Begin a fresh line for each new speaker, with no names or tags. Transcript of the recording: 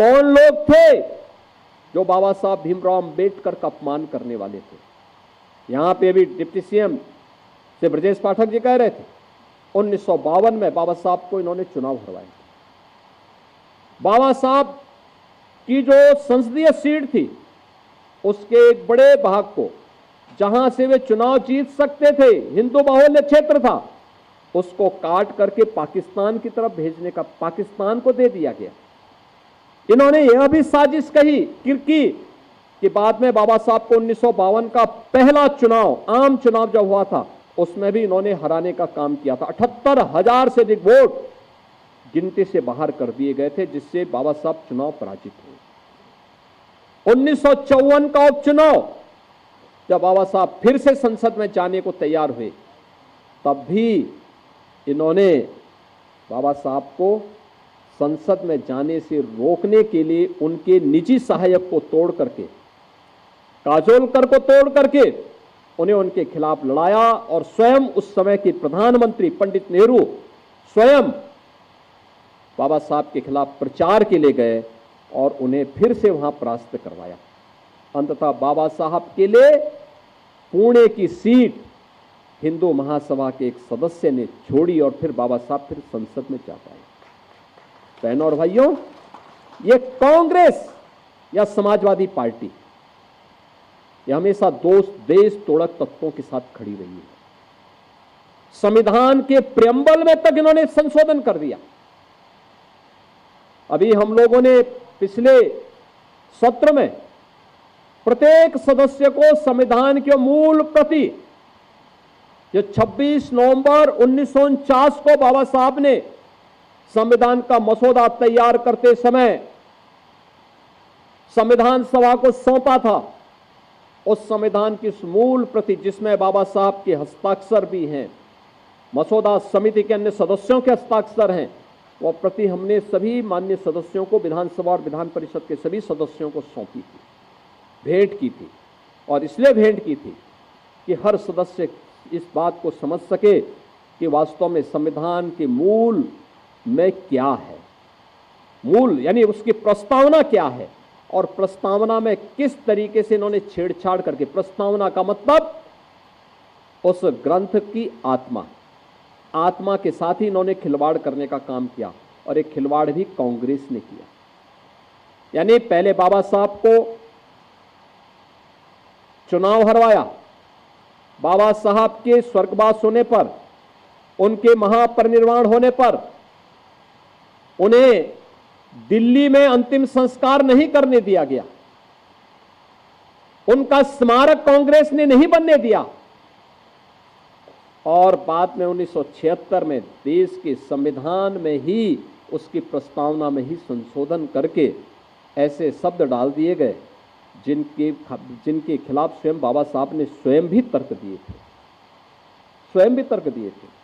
कौन लोग थे जो बाबा साहब भीमराव अंबेडकर का अपमान करने वाले थे? यहां पे अभी डिप्टी सीएम से ब्रजेश पाठक जी कह रहे थे 1952 में बाबा साहब को इन्होंने चुनाव हरवाए। बाबा साहब की जो संसदीय सीट थी उसके एक बड़े भाग को, जहां से वे चुनाव जीत सकते थे, हिंदू बाहुल्य क्षेत्र था, उसको काट करके पाकिस्तान की तरफ भेजने का, पाकिस्तान को दे दिया गया। इन्होंने यह भी साजिश कही कि बाद में बाबा साहब को 1952 का पहला चुनाव, आम चुनाव जब हुआ था, उसमें भी इन्होंने हराने का काम किया था। 78,000 से अधिक वोट गिनती से बाहर कर दिए गए थे, जिससे बाबा साहब चुनाव पराजित हुए। 1954 का उपचुनाव जब बाबा साहब फिर से संसद में जाने को तैयार हुए, तब भी इन्होंने बाबा साहब को संसद में जाने से रोकने के लिए उनके निजी सहायक को तोड़ करके, काजोलकर को तोड़ करके उन्हें उनके खिलाफ लड़ाया और स्वयं उस समय के प्रधानमंत्री पंडित नेहरू स्वयं बाबा साहब के खिलाफ प्रचार के लिए गए और उन्हें फिर से वहां परास्त करवाया। अंततः बाबा साहब के लिए पुणे की सीट हिंदू महासभा के एक सदस्य ने छोड़ी और फिर बाबा साहब फिर संसद में जा पाए। बहनों और भाइयों, ये कांग्रेस या समाजवादी पार्टी ये हमेशा देश तोड़क तत्वों के साथ खड़ी रही है। संविधान के प्रियम्बल में तक इन्होंने संशोधन कर दिया। अभी हम लोगों ने पिछले सत्र में प्रत्येक सदस्य को संविधान की मूल प्रति, जो 26 नवंबर 1949 को बाबा साहब ने संविधान का मसौदा तैयार करते समय संविधान सभा को सौंपा था, उस संविधान की मूल प्रति, जिसमें बाबा साहब के हस्ताक्षर भी हैं, मसौदा समिति के अन्य सदस्यों के हस्ताक्षर हैं, वह प्रति हमने सभी माननीय सदस्यों को, विधानसभा और विधान परिषद के सभी सदस्यों को सौंपी थी, भेंट की थी। और इसलिए भेंट की थी कि हर सदस्य इस बात को समझ सके कि वास्तव में संविधान के मूल में क्या है, मूल यानी उसकी प्रस्तावना क्या है और प्रस्तावना में किस तरीके से इन्होंने छेड़छाड़ करके, प्रस्तावना का मतलब उस ग्रंथ की आत्मा के साथ ही इन्होंने खिलवाड़ करने का काम किया और एक खिलवाड़ भी कांग्रेस ने किया। यानी पहले बाबा साहब को चुनाव हरवाया, बाबा साहब के स्वर्गवास होने पर, उनके महापरिनिर्वाण होने पर उन्हें दिल्ली में अंतिम संस्कार नहीं करने दिया गया, उनका स्मारक कांग्रेस ने नहीं बनने दिया और बाद में 1976 में देश के संविधान में ही, उसकी प्रस्तावना में ही संशोधन करके ऐसे शब्द डाल दिए गए जिनके खिलाफ स्वयं बाबा साहब ने स्वयं भी तर्क दिए थे।